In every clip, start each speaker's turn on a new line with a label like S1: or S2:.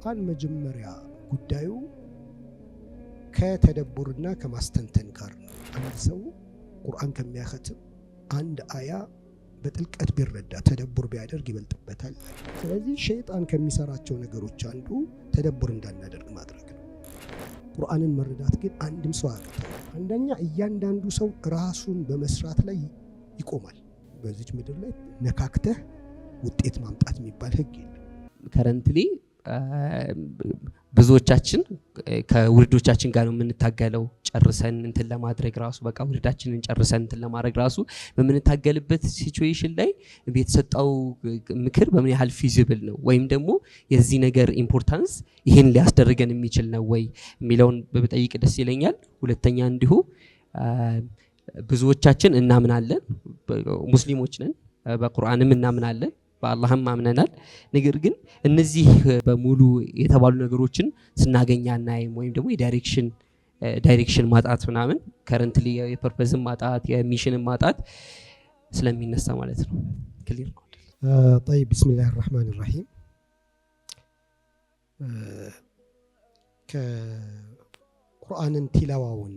S1: ቁርአን መጀመሪያ ጉዳዩ ከተደቡርና ከማስተንተን ጋር ነው። አንድ ሰው ቁርአን ከሚያኸትም አንድ አያ በጥልቀት ቢረዳ ተደቡር ቢያደርግ ይበልጥበታል። ስለዚህ ሸይጣን ከሚሰራቸው ነገሮች አንዱ ተደቡር እንዳናደርግ ማድረግ ነው። ቁርአንን መረዳት ግን አንድም ሰው አያቅተው። አንደኛ እያንዳንዱ ሰው ራሱን በመስራት ላይ ይቆማል። በዚች ምድር ላይ ነካክተህ ውጤት ማምጣት የሚባል ህግ የለም።
S2: ከረንትሊ ብዙዎቻችን ከውርዶቻችን ጋር ነው የምንታገለው። ጨርሰን እንትን ለማድረግ ራሱ በቃ ውርዳችንን ጨርሰን እንትን ለማድረግ ራሱ በምንታገልበት ሲቹዌሽን ላይ የተሰጠው ምክር በምን ያህል ፊዚብል ነው ወይም ደግሞ የዚህ ነገር ኢምፖርታንስ ይሄን ሊያስደርገን የሚችል ነው ወይ የሚለውን በጠይቅ ደስ ይለኛል። ሁለተኛ እንዲሁ ብዙዎቻችን እናምናለን፣ ሙስሊሞች ነን፣ በቁርአንም እናምናለን፣ በአላህም አምነናል። ነገር ግን እነዚህ በሙሉ የተባሉ ነገሮችን ስናገኛ እናይም ወይም ደግሞ ዳይሬክሽን ማጣት ምናምን ከረንትሊ የፐርፐዝን ማጣት የሚሽንን ማጣት ስለሚነሳ ማለት ነው። ክሊር ነው።
S1: طيب بسم الله الرحمن الرحيم ከቁርአንን ቲላዋውን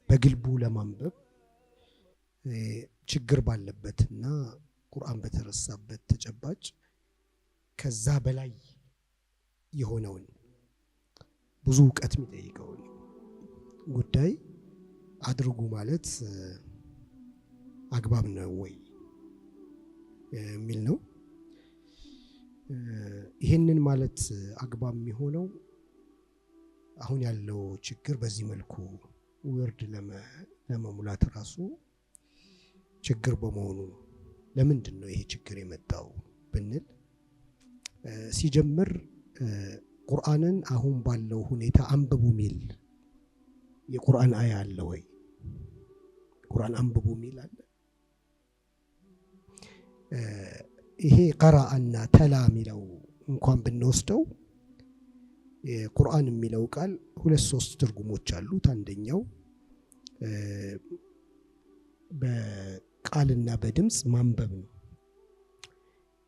S1: በግልቡ ለማንበብ ችግር ባለበትና ቁርአን በተረሳበት ተጨባጭ ከዛ በላይ የሆነውን ብዙ ዕውቀት የሚጠይቀውን ጉዳይ አድርጉ ማለት አግባብ ነው ወይ የሚል ነው። ይሄንን ማለት አግባብ የሚሆነው አሁን ያለው ችግር በዚህ መልኩ ወርድ ለመሙላት ራሱ ችግር በመሆኑ ነው። ለምንድን ነው ይሄ ችግር የመጣው ብንል ሲጀምር ቁርአንን አሁን ባለው ሁኔታ አንብቡ ሚል የቁርአን አያ አለ ወይ? ቁርአን አንብቡ ሚል አለ? ይሄ ቀራአና ተላ ሚለው እንኳን ብንወስደው ቁርአን የሚለው ቃል ሁለት ሶስት ትርጉሞች አሉት። አንደኛው በቃልና በድምጽ ማንበብ ነው።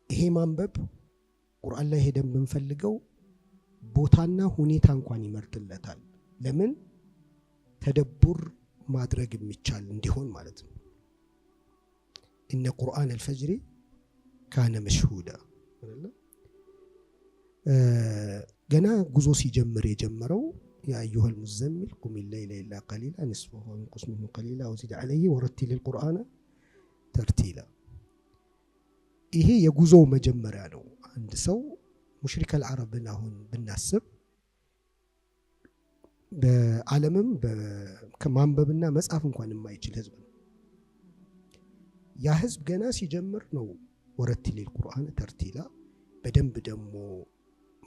S1: ይሄ ማንበብ ቁርአን ላይ ሄደን ብንፈልገው ቦታና ሁኔታ እንኳን ይመርጥለታል። ለምን? ተደቡር ማድረግ የሚቻል እንዲሆን ማለት ነው። ኢነ ቁርአን አልፈጅሪ ካነ መሽሁዳ። ገና ጉዞ ሲጀምር የጀመረው ያ አዩሀል ሙዘሚል ቁም ሌይለ ኢላ ቀሊላ ንስፈሁ ወንቁስ ሚንሁ ቀሊላ ወዚድ ዐለይሂ ወረቲል ቁርአነ ተርቲላ። ይሄ የጉዞው መጀመሪያ ነው። አንድ ሰው ሙሽሪከል አረብን አሁን ብናስብ በዓለምም ከማንበብና መጻፍ እንኳን የማይችል ህዝብ ነው። ያ ህዝብ ገና ሲጀምር ነው ወረቲል ቁርአነ ተርቲላ። በደንብ ደግሞ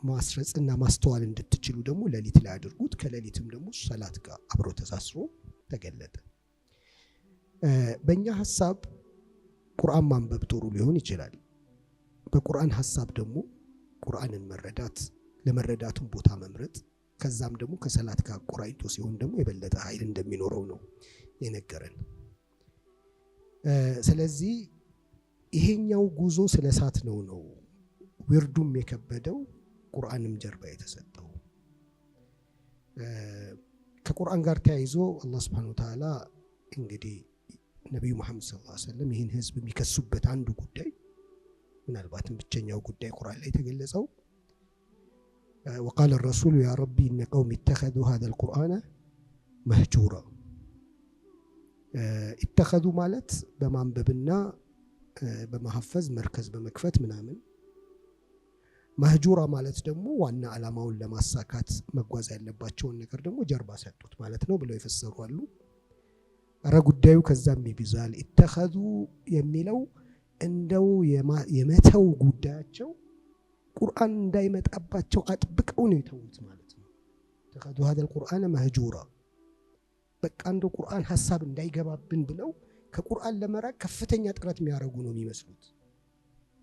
S1: ማስረጽና ማስተዋል እንድትችሉ ደግሞ ሌሊት ላይ አድርጉት። ከሌሊትም ደግሞ ሰላት ጋር አብሮ ተሳስሮ ተገለጠ። በእኛ ሐሳብ ቁርአን ማንበብ ጥሩ ሊሆን ይችላል። በቁርአን ሐሳብ ደግሞ ቁርአንን መረዳት፣ ለመረዳቱም ቦታ መምረጥ፣ ከዛም ደግሞ ከሰላት ጋር ቆራይቶ ሲሆን ደግሞ የበለጠ ኃይል እንደሚኖረው ነው የነገረን። ስለዚህ ይሄኛው ጉዞ ስለሳት ነው ወርዱም የከበደው ቁርአንም ጀርባ የተሰጠው። ከቁርአን ጋር ተያይዞ አላህ Subhanahu Wa Ta'ala እንግዲህ ነብዩ መሐመድ ሰለላሁ ዐለይሂ ወሰለም ይህን ህዝብ የሚከሱበት አንዱ ጉዳይ ምናልባትም ብቸኛው ጉዳይ ቁርአን ላይ የተገለጸው وقال الرسول يا ربي إن قوم اتخذوا هذا القرآن مهجورا. اتخذوا ማለት በማንበብና በመሐፈዝ መርከዝ በመክፈት ምናምን፣ መህጁራ ማለት ደግሞ ዋና ዓላማውን ለማሳካት መጓዝ ያለባቸውን ነገር ደግሞ ጀርባ ሰጡት ማለት ነው ብለው ይፈሰሩ አሉ። አረ ጉዳዩ ከዛም ይብዛል። اتخذ የሚለው እንደው የመተው ጉዳያቸው ቁርአን እንዳይመጣባቸው አጥብቀው ነው የተውት ማለት ነው። اتخذوا هذا القرآن مهجورا። በቃ እንደው ቁርአን ሐሳብ እንዳይገባብን ብለው ከቁርአን ለመራቅ ከፍተኛ ጥረት የሚያደርጉ ነው የሚመስሉት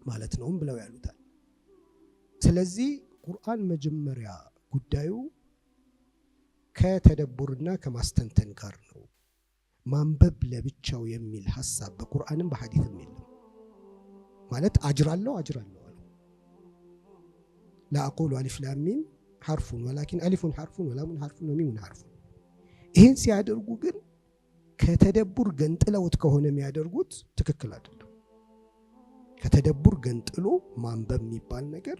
S1: ማለት ነው ብለው ያሉታል። ስለዚህ ቁርአን መጀመሪያ ጉዳዩ ከተደቡርና ከማስተንተን ጋር ነው። ማንበብ ለብቻው የሚል ሐሳብ በቁርአንም በሐዲስም የለም። ማለት አጅራለሁ አሉ። ላ አቁሉ አሊፍ ላም ሚም ሐርፉን ወላኪን አሊፉን ሐርፉን ወላሙን ሐርፉን ወሚሙን ሐርፉን። ይህን ሲያደርጉ ግን ከተደቡር ገንጥለውት ከሆነ የሚያደርጉት ትክክል አይደለም። ከተደቡር ገንጥሎ ማንበብ የሚባል ነገር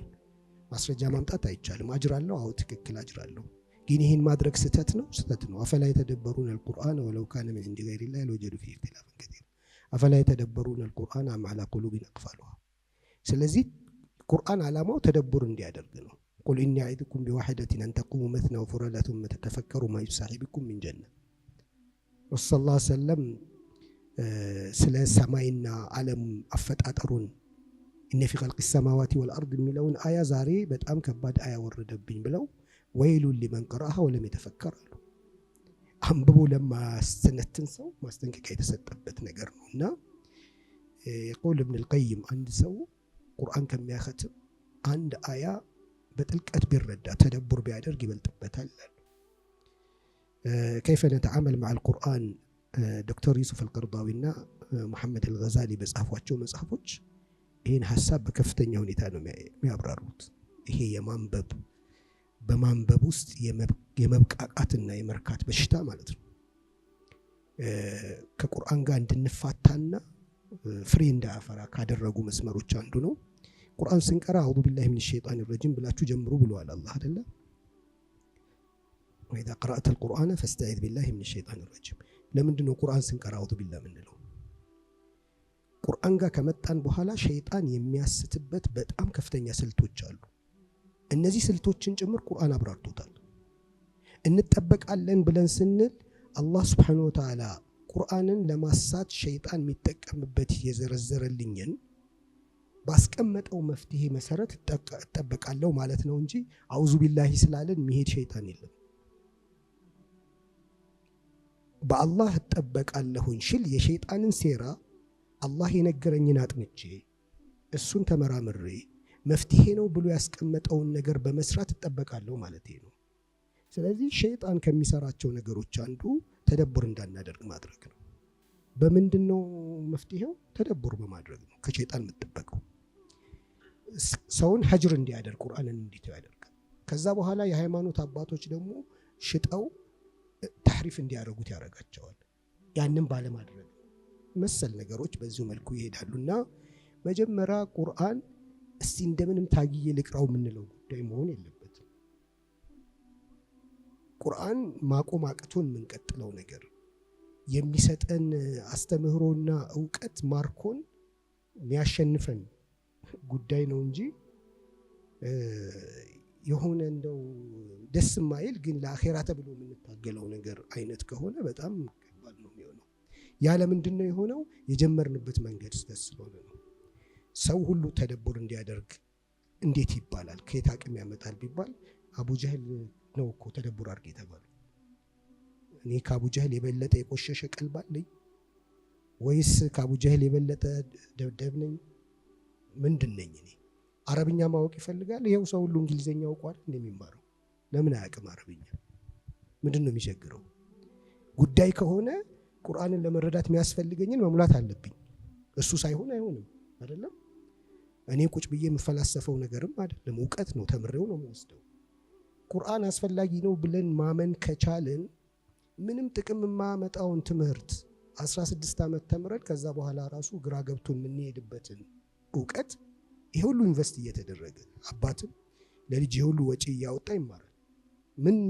S1: ማስረጃ ማምጣት አይቻልም። አጅራለሁ፣ አዎ ትክክል አጅራለሁ። ግን ይህን ማድረግ ስህተት ነው። አፈላ የተደበሩን አልቁርአን ወለው ካነ ሚን ዒንዲ ገይሪላህ ለወጀዱ ፊሂ ኢኽቲላፈን ከሲራ አፈላ የተደበሩን አልቁርአን አም ዐላ ቁሉቢን አቅፋሉሃ። ስለዚህ ቁርአን ዓላማው ተደቡር እንዲያደርግ ነው። ቁል ኢኒ አዒዙኩም ቢዋሒደቲን አን ተቁሙ መስና ወፉረዳ ሱመ ተተፈከሩ ማ ዩሳሒቡኩም ሚን ጀነ። ረሱል ሰለላሁ ዐለይሂ ወሰለም ስለ ሰማይና ዓለም አፈጣጠሩን ኢነ ፊ ኸልቂ ሰማዋቲ ወልአርድ የሚለውን አያ ዛሬ በጣም ከባድ አያ ወረደብኝ ብለው ወይሉን ሊመን ቀረአሃ ወለም የተፈከር አሉ። አንብቦ ለማስተነትን ሰው ማስጠንቀቂያ የተሰጠበት ነገር ነው። እና የቁል ኢብኑል አልቀይም አንድ ሰው ቁርአን ከሚያኸትም አንድ አያ በጥልቀት ቢረዳ ተደቡር ቢያደርግ ይበልጥበታል ይላሉ። ከይፈ ነተዓመል መዐል ቁርአን ዶክተር ዩሱፍ አልቀርዳዊና ሙሐመድ አልገዛሊ በጻፏቸው መጽሐፎች ይህን ሀሳብ በከፍተኛ ሁኔታ ነው የሚያብራሩት። ይሄ የማንበብ በማንበብ ውስጥ የመብቃቃትና የመርካት በሽታ ማለት ነው። ከቁርአን ጋር እንድንፋታና ፍሬ እንዳያፈራ ካደረጉ መስመሮች አንዱ ነው። ቁርአን ስንቀራ አዑዙ ቢላሂ ሚነ ሸይጣን ረጂም ብላችሁ ጀምሩ ብለዋል አላህ አይደለ? ወኢዛ ቀረአተል ቁርአነ ፈስተዒዝ ቢላሂ ሚነ ሸይጣን ረጂም። ለምንድን ነው ቁርአን ስንቀራ አዑዙ ቢላህ የምንለው? ቁርአን ጋር ከመጣን በኋላ ሸይጣን የሚያስትበት በጣም ከፍተኛ ስልቶች አሉ። እነዚህ ስልቶችን ጭምር ቁርአን አብራርቶታል። እንጠበቃለን ብለን ስንል አላህ ሱብሓነሁ ወተዓላ ቁርአንን ለማሳት ሸይጣን የሚጠቀምበት የዘረዘረልኝን ባስቀመጠው መፍትሄ መሰረት እጠበቃለሁ ማለት ነው እንጂ አዑዙ ቢላሂ ስላለን የሚሄድ ሸይጣን የለም። በአላህ እጠበቃለሁኝ ሽል የሸይጣንን ሴራ አላህ የነገረኝን አጥንቼ እሱን ተመራምሬ መፍትሄ ነው ብሎ ያስቀመጠውን ነገር በመስራት እጠበቃለሁ ማለት ነው። ስለዚህ ሸይጣን ከሚሰራቸው ነገሮች አንዱ ተደቡር እንዳናደርግ ማድረግ ነው። በምንድን ነው መፍትሄው? ተደቡር በማድረግ ነው ከሸይጣን የምትጠበቀው። ሰውን ሀጅር እንዲያደርግ ቁርአንን እንዲተው ያደርጋል። ከዛ በኋላ የሃይማኖት አባቶች ደግሞ ሽጠው ተሕሪፍ እንዲያደርጉት ያደርጋቸዋል። ያንን ባለማድረግ መሰል ነገሮች በዚሁ መልኩ ይሄዳሉና መጀመሪያ ቁርአን እስቲ እንደምንም ታግዬ ልቅራው የምንለው ጉዳይ መሆን የለበትም። ቁርአን ማቆም አቅቶን የምንቀጥለው ነገር የሚሰጠን አስተምህሮና እውቀት ማርኮን የሚያሸንፈን ጉዳይ ነው እንጂ የሆነ እንደው ደስ ማይል ግን ለአኼራ ተብሎ የምንታገለው ነገር አይነት ከሆነ በጣም ከባድ ነው የሚሆነው። ያለ ምንድን ነው የሆነው? የጀመርንበት መንገድ ስህተት ስለሆነ ነው። ሰው ሁሉ ተደቡር እንዲያደርግ እንዴት ይባላል? ከየት አቅም ያመጣል ቢባል አቡ ጀህል ነው እኮ ተደቡር አድርግ የተባለው። እኔ ከአቡ ጀህል የበለጠ የቆሸሸ ቀልብ አለኝ ወይስ ከአቡ ጀህል የበለጠ ደብደብ ነኝ? ምንድን ነኝ እኔ? አረብኛ ማወቅ ይፈልጋል። ይኸው ሰው ሁሉ እንግሊዘኛ አውቋል እንደሚማረው ለምን አያውቅም አረብኛ? ምንድን ነው የሚቸግረው? ጉዳይ ከሆነ ቁርአንን ለመረዳት የሚያስፈልገኝን መሙላት አለብኝ። እሱ ሳይሆን አይሆንም አይደለም። እኔ ቁጭ ብዬ የምፈላሰፈው ነገርም አይደለም፣ እውቀት ነው፣ ተምሬው ነው የምወስደው። ቁርአን አስፈላጊ ነው ብለን ማመን ከቻልን ምንም ጥቅም የማያመጣውን ትምህርት 16 ዓመት ተምረን ከዛ በኋላ ራሱ ግራ ገብቶን የምንሄድበትን እውቀት ይሄ ሁሉ ኢንቨስት እየተደረገ አባትም ለልጅ ይሄ ሁሉ ወጪ እያወጣ ይማራል።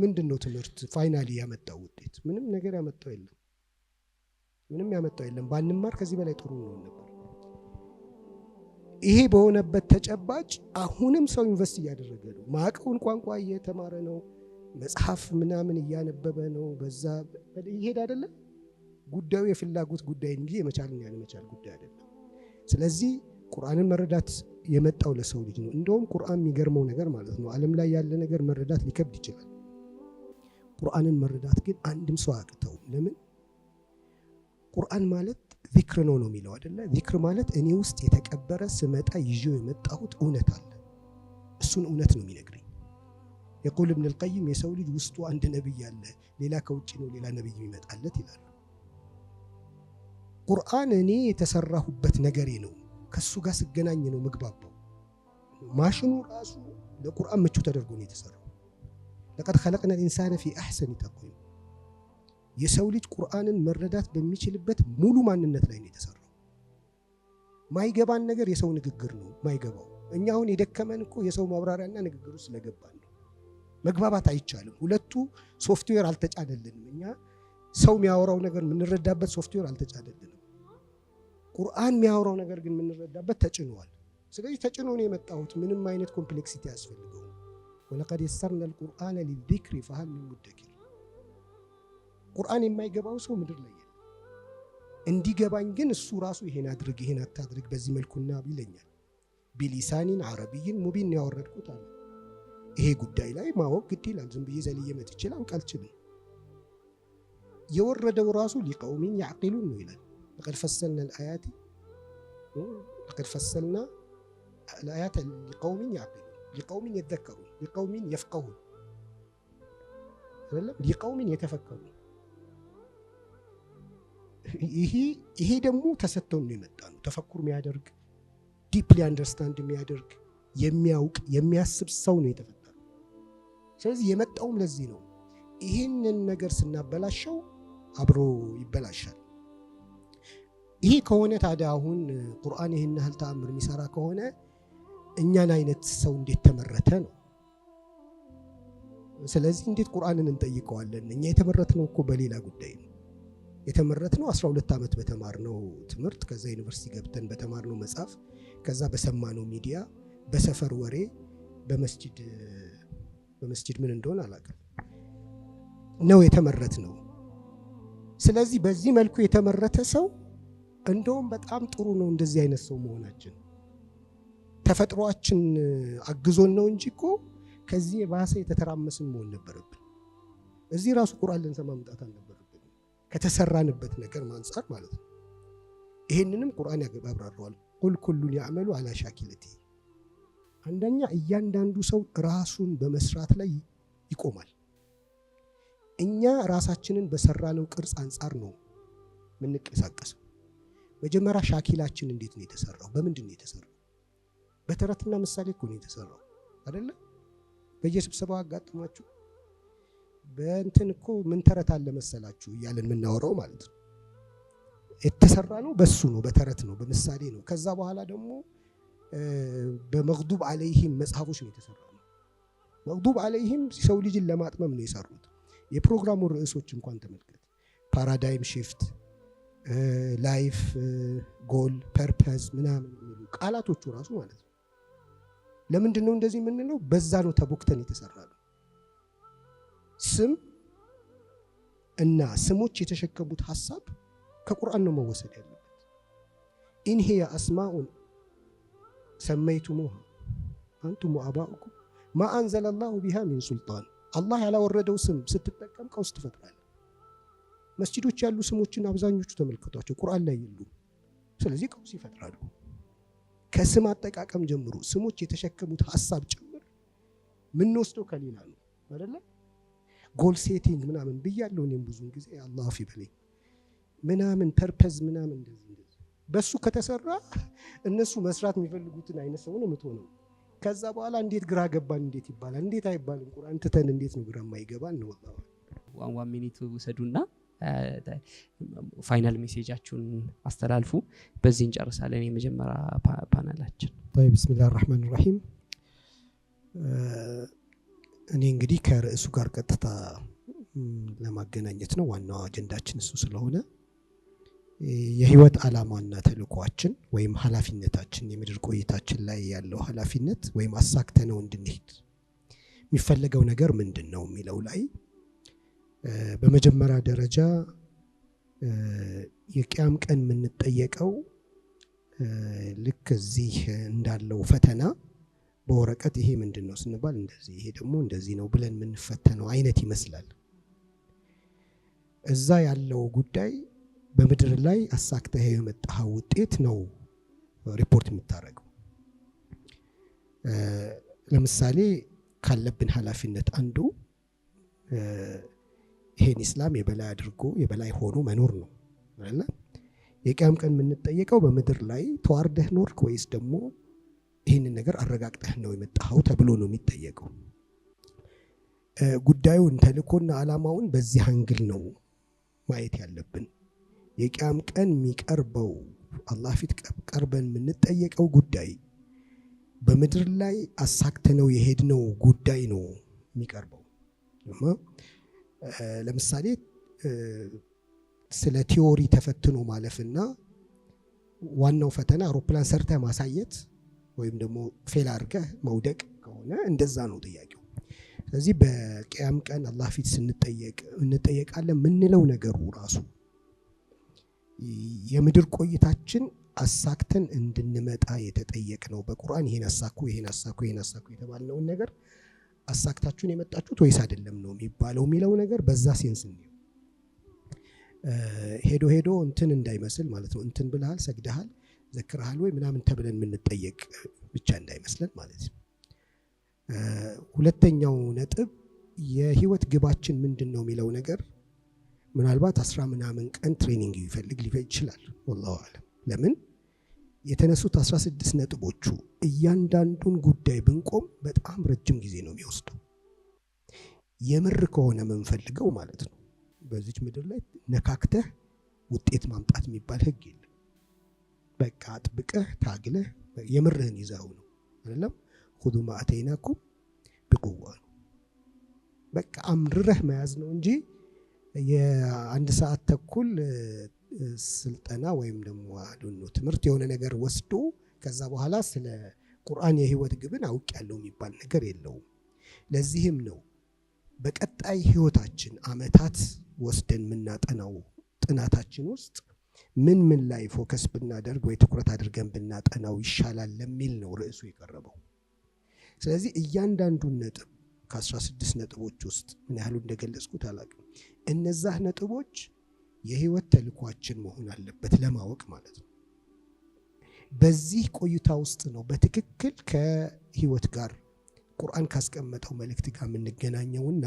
S1: ምንድን ነው ትምህርት ፋይናሊ ያመጣው ውጤት? ምንም ነገር ያመጣው የለም። ምንም ያመጣው የለም። ባንማር ከዚህ በላይ ጥሩ ነው ነበር። ይሄ በሆነበት ተጨባጭ አሁንም ሰው ኢንቨስት እያደረገ ነው። ማዕቀውን ቋንቋ እየተማረ ነው። መጽሐፍ ምናምን እያነበበ ነው። በዛ ይሄድ አይደለም። ጉዳዩ የፍላጎት ጉዳይ እንጂ የመቻልና ያለመቻል ጉዳይ አይደለም። ስለዚህ ቁርአንን መረዳት የመጣው ለሰው ልጅ ነው። እንደውም ቁርአን የሚገርመው ነገር ማለት ነው ዓለም ላይ ያለ ነገር መረዳት ሊከብድ ይችላል። ቁርአንን መረዳት ግን አንድም ሰው አያቅተውም። ለምን? ቁርአን ማለት ዚክር ነው የሚለው አይደለ? ዚክር ማለት እኔ ውስጥ የተቀበረ ስመጣ ይዤው የመጣሁት እውነት አለ። እሱን እውነት ነው የሚነግረኝ። የቁል ኢብኑል አልቀይም የሰው ልጅ ውስጡ አንድ ነብይ አለ፣ ሌላ ከውጭ ነው ሌላ ነብይ ይመጣለት ይላሉ። ቁርአን እኔ የተሰራሁበት ነገሬ ነው። ከሱ ጋር ስገናኝ ነው ምግባባው። ማሽኑ ራሱ ለቁርአን ምቹ ተደርጎ ነው የተሰራው። ለቀድ ኸለቅና الانسان في احسن تقويم የሰው ልጅ ቁርአንን መረዳት በሚችልበት ሙሉ ማንነት ላይ ነው የተሰራው። ማይገባን ነገር የሰው ንግግር ነው ማይገባው። እኛ አሁን የደከመን እኮ የሰው ማብራሪያና ንግግሩ ስለገባን ነው። መግባባት አይቻልም። ሁለቱ ሶፍትዌር አልተጫነልንም። እኛ ሰው የሚያወራው ነገር የምንረዳበት ሶፍትዌር አልተጫነልንም። ቁርአን የሚያወራው ነገር ግን የምንረዳበት ተጭኗል። ስለዚህ ተጭኖ ነው የመጣሁት። ምንም አይነት ኮምፕሌክሲቲ ያስፈልገው። ወለቀድ የሰርና القرآن للذكر فهل من مدكر ቁርአን የማይገባው ሰው ምድር ላይ የለም። እንዲገባኝ ግን እሱ ራሱ ይሄን አድርግ ይሄን አታድርግ በዚህ መልኩና ቢለኛል። ቢሊሳኒን አረቢይን ሙቢን ያወረድኩት አለ። ይሄ ጉዳይ ላይ ማወቅ ግድ ይላል። ዝም ብዬ ዘልዬ መጥቼ ላውቅ አልችልም። የወረደው ራሱ ሊቀውሚን ያዕቂሉን ነው ይላል። لقد فصلنا الآيات لقد فصلنا الآيات لقوم يعقلون لقوم يذكرون لقوم يفقهون لقوم يتفكرون ይሄ ደግሞ ተሰጥቶ ነው የመጣ ነው። ተፈኩር የሚያደርግ ዲፕሊ አንደርስታንድ የሚያደርግ የሚያውቅ የሚያስብ ሰው ነው የተፈጠረው። ስለዚህ የመጣውም ለዚህ ነው። ይሄንን ነገር ስናበላሸው አብሮ ይበላሻል። ይሄ ከሆነ ታዲያ አሁን ቁርአን ይሄን ያህል ተአምር የሚሰራ ከሆነ እኛን አይነት ሰው እንዴት ተመረተ ነው። ስለዚህ እንዴት ቁርአንን እንጠይቀዋለን? እኛ የተመረትነው እኮ በሌላ ጉዳይ ነው። የተመረትነው 12 ዓመት በተማርነው ትምህርት፣ ከዛ ዩኒቨርሲቲ ገብተን በተማርነው መጽሐፍ፣ ከዛ በሰማነው ሚዲያ፣ በሰፈር ወሬ፣ በመስጂድ ምን እንደሆነ አላውቅም ነው የተመረትነው። ስለዚህ በዚህ መልኩ የተመረተ ሰው እንደውም በጣም ጥሩ ነው እንደዚህ አይነት ሰው መሆናችን። ተፈጥሯችን አግዞን ነው እንጂ እኮ ከዚህ የባሰ የተተራመስን መሆን ነበረብን። እዚህ ራሱ ቁርአን ልንሰማ መምጣት አልነበረብን ከተሰራንበት ነገር ማንጻር ማለት ነው። ይሄንንም ቁርአን ያብራራዋል። ቁል ኩሉን ያዕመሉ አላ ሻኪለቲ። አንደኛ እያንዳንዱ ሰው ራሱን በመስራት ላይ ይቆማል። እኛ ራሳችንን በሰራነው ቅርጽ አንጻር ነው የምንቀሳቀሰው። መጀመሪያ ሻኪላችን እንዴት ነው የተሰራው? በምንድን ነው የተሰራው? በተረትና ምሳሌ እኮ ነው የተሰራው አይደለ? በየስብሰባው አጋጥሟችሁ በእንትን እኮ ምን ተረት አለ መሰላችሁ እያለን የምናወራው ማለት ነው። የተሰራ ነው በሱ ነው፣ በተረት ነው፣ በምሳሌ ነው። ከዛ በኋላ ደግሞ በመግዱብ አለይሂም መጽሐፎች ነው የተሰራው። መግዱብ አለይሂም ሰው ልጅን ለማጥመም ነው የሰሩት። የፕሮግራሙ ርዕሶች እንኳን ተመልከት። ፓራዳይም ሺፍት፣ ላይፍ ጎል፣ ፐርፐዝ ምናምን የሚሉ ቃላቶቹ ራሱ ማለት ነው። ለምንድን ነው እንደዚህ የምንለው? በዛ ነው ተቦክተን የተሰራ ነው። ስም እና ስሞች የተሸከሙት ሐሳብ ከቁርአን ነው መወሰድ ያለበት። ኢንሂ አስማኡን ሰመይቱሙሃ አንቱም ወአባኡኩም ማ አንዘለላሁ ቢሃ ሚን ሱልጣን። አላህ ያላወረደው ስም ስትጠቀም ቀውስ ትፈጥራለህ። መስጂዶች ያሉ ስሞችን አብዛኞቹ ተመልከቷቸው፣ ቁርአን ላይ የሉም። ስለዚህ ቀውስ ይፈጥራሉ። ከስም አጠቃቀም ጀምሮ ስሞች የተሸከሙት ሐሳብ ጭምር ምንወስደው ከሌላ ነው አይደለ? ጎል ሴቲንግ ምናምን ብያለሁ እኔም ብዙን ጊዜ አላህ ይበለኝ ምናምን ፐርፐዝ ምናምን እንደዚህ በሱ ከተሰራ እነሱ መስራት የሚፈልጉትን አይነት ሰው ነው የምትሆነው። ከዛ በኋላ እንዴት ግራ ገባን እንዴት ይባላል? እንዴት አይባልም? ቁርአን ትተን እንዴት ነው ግራ የማይገባን ነው?
S2: ዋን ሚኒት ውሰዱና ፋይናል ሜሴጃችሁን አስተላልፉ። በዚህ እንጨርሳለን የመጀመሪያ ፓናላችን።
S1: طيب بسم الله الرحمن الرحيم። እኔ እንግዲህ ከርዕሱ ጋር ቀጥታ ለማገናኘት ነው ዋናው አጀንዳችን እሱ ስለሆነ የህይወት ዓላማና ተልዕኳችን ወይም ኃላፊነታችን የምድር ቆይታችን ላይ ያለው ኃላፊነት ወይም አሳክተነው እንድንሄድ የሚፈልገው ነገር ምንድነው የሚለው ላይ በመጀመሪያ ደረጃ የቂያም ቀን የምንጠየቀው ልክ እዚህ እንዳለው ፈተና በወረቀት ይሄ ምንድነው ስንባል እንደዚህ ይሄ ደግሞ እንደዚህ ነው ብለን የምንፈተነው አይነት ይመስላል። እዛ ያለው ጉዳይ በምድር ላይ አሳክተህ የመጣው ውጤት ነው ሪፖርት የምታረገው። ለምሳሌ ካለብን ኃላፊነት አንዱ ይሄን እስላም የበላይ አድርጎ የበላይ ሆኖ መኖር ነው አይደል? የቂያም ቀን የምንጠየቀው በምድር ላይ ተዋርደህ ኖርክ ወይስ ደግሞ ይህንን ነገር አረጋግጠህ ነው የመጣኸው ተብሎ ነው የሚጠየቀው። ጉዳዩን ተልእኮና ዓላማውን በዚህ አንግል ነው ማየት ያለብን። የቂያም ቀን የሚቀርበው አላህ ፊት ቀርበን የምንጠየቀው ጉዳይ በምድር ላይ አሳክተነው የሄድነው ጉዳይ ነው የሚቀርበው። ለምሳሌ ስለ ቲዮሪ ተፈትኖ ማለፍና ዋናው ፈተና አውሮፕላን ሰርተህ ማሳየት ወይም ደግሞ ፌል አድርገህ መውደቅ ከሆነ እንደዛ ነው ጥያቄው። ስለዚህ በቂያም ቀን አላህ ፊት እንጠየቃለን የምንለው ነገሩ ራሱ የምድር ቆይታችን አሳክተን እንድንመጣ የተጠየቅ ነው። በቁርአን ይሄን አሳኩ የተባልነውን ነገር አሳክታችሁን የመጣችሁት ወይስ አይደለም ነው የሚባለው የሚለው ነገር በዛ ሴንስ ነው። ሄዶ እንትን እንዳይመስል ማለት ነው። እንትን ብለሃል፣ ሰግደሃል፣ ዘክረሃል ወይ ምናምን ተብለን የምንጠየቅ ብቻ እንዳይመስለን ማለት ነው። ሁለተኛው ነጥብ የህይወት ግባችን ምንድን ነው የሚለው ነገር ምናልባት 10 ምናምን ቀን ትሬኒንግ ሊፈጅ ይችላል። ወላሁ አለም። ለምን የተነሱት 16 ነጥቦቹ እያንዳንዱን ጉዳይ ብንቆም በጣም ረጅም ጊዜ ነው የሚወስደው። የምር ከሆነ የምንፈልገው ማለት ነው። በዚች ምድር ላይ ነካክተህ ውጤት ማምጣት የሚባል ህግ የለም። በቃ አጥብቀህ ታግለህ የምርህን ይዘው ነው አይደለም። خذوا ما اتيناكم بقوه በቃ አምርረህ መያዝ ነው እንጂ የአንድ ሰዓት ተኩል ስልጠና ወይም ደግሞ ትምህርት የሆነ ነገር ወስዶ ከዛ በኋላ ስለ ቁርአን የህይወት ግብን አውቄያለሁ የሚባል ነገር የለውም። ለዚህም ነው በቀጣይ ህይወታችን አመታት ወስደን የምናጠናው ጥናታችን ውስጥ ምን ላይ ፎከስ ብናደርግ ወይ ትኩረት አድርገን ብናጠናው ይሻላል ለሚል ነው ርዕሱ የቀረበው። ስለዚህ እያንዳንዱን ነጥብ ከ16 ነጥቦች ውስጥ ምን ያህሉ እንደገለጽኩት አላውቅም። እነዛ ነጥቦች የህይወት ተልኳችን መሆን አለበት ለማወቅ ማለት ነው። በዚህ ቆይታ ውስጥ ነው በትክክል ከህይወት ጋር ቁርአን ካስቀመጠው መልእክት ጋር የምንገናኘውና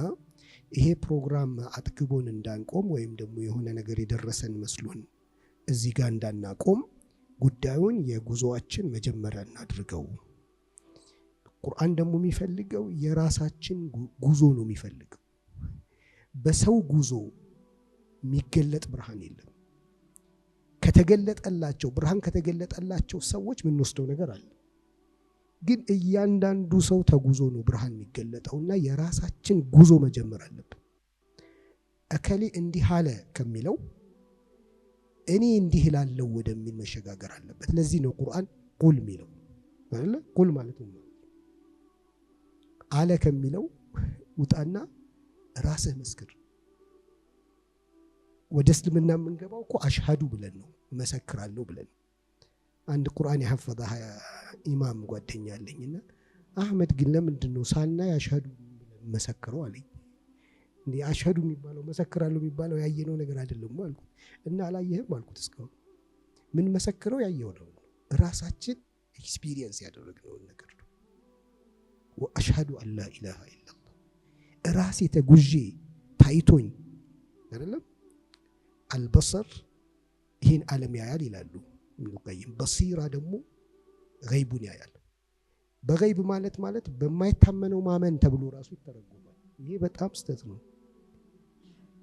S1: ይሄ ፕሮግራም አጥግቦን እንዳንቆም ወይም ደግሞ የሆነ ነገር የደረሰን መስሎን እዚህ ጋር እንዳናቆም ጉዳዩን የጉዞአችን መጀመሪያ እናድርገው። ቁርአን ደግሞ የሚፈልገው የራሳችን ጉዞ ነው የሚፈልገው። በሰው ጉዞ የሚገለጥ ብርሃን የለም። ብርሃን ከተገለጠላቸው ሰዎች ምን ወስደው ነገር አለ። ግን እያንዳንዱ ሰው ተጉዞ ነው ብርሃን የሚገለጠውና የራሳችን ጉዞ መጀመር አለብን። እከሌ እንዲህ አለ ከሚለው እኔ እንዲህ እላለሁ ወደሚል መሸጋገር አለበት። ለዚህ ነው ቁርአን ቁል የሚለው አይደል? ቁል ማለት ነው አለ ከሚለው ውጣና ራስህ መስክር። ወደ እስልምና የምንገባው እኮ አሽሃዱ ብለን ነው፣ መሰክራለሁ ብለን። አንድ ቁርአን የሐፈዘ ኢማም ጓደኛ አለኝና አህመድ ግን ለምንድን ነው ሳናይ አሽሃዱ መሰክረው አለኝ። እንዴ አሽሃዱ የሚባለው መሰክራለሁ የሚባለው ያየነው ነገር አይደለም አልኩት። እና አላየህም አልኩት። እስካሁን ምን መሰክረው ያየው ነው፣ ራሳችን ኤክስፒሪየንስ ያደረግነው ነገር ነው። ወአሽሃዱ አላ ኢላሃ ኢላላህ ራሴ ተጉዤ ታይቶኝ አይደለም። አልበሰር ይህን ዓለም ያያል ይላሉ ኢብኑ ቀይም። በሲራ ደግሞ ገይቡን ያያል። በገይብ ማለት በማይታመነው ማመን ተብሎ ራሱ ይተረጎማል። ይሄ በጣም ስተት ነው።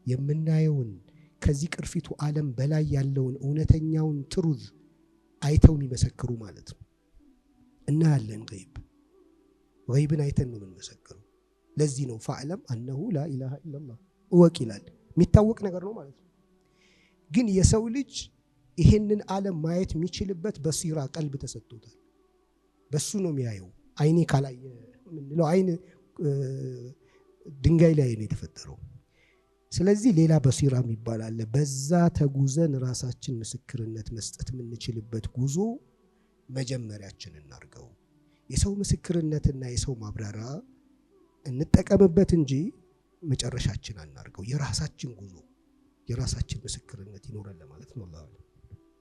S1: የምናየውን ከዚህ ቅርፊቱ ዓለም በላይ ያለውን እውነተኛውን ትሩዝ አይተው የሚመሰክሩ ማለት ነው። እናያለን ገይብን አይተን ነው የምንመሰክረው። ለዚህ ነው ፈዕለም አነሁ ላ ኢላሃ ኢላላህ እወቅ ይላል። የሚታወቅ ነገር ነው ማለት ነው። ግን የሰው ልጅ ይሄንን ዓለም ማየት የሚችልበት በሲራ ቀልብ ተሰጥቶታል። በሱ ነው የሚያየው። አይኔ ካላየ ምንለው አይን ድንጋይ ላይ ነው የተፈጠረው። ስለዚህ ሌላ በሲራ የሚባል አለ። በዛ ተጉዘን ራሳችን ምስክርነት መስጠት የምንችልበት ጉዞ መጀመሪያችን እናርገው። የሰው ምስክርነትና የሰው ማብራሪያ እንጠቀምበት እንጂ መጨረሻችን አናርገው። የራሳችን ጉዞ የራሳችን ምስክርነት ይኖረን ለማለት ነው።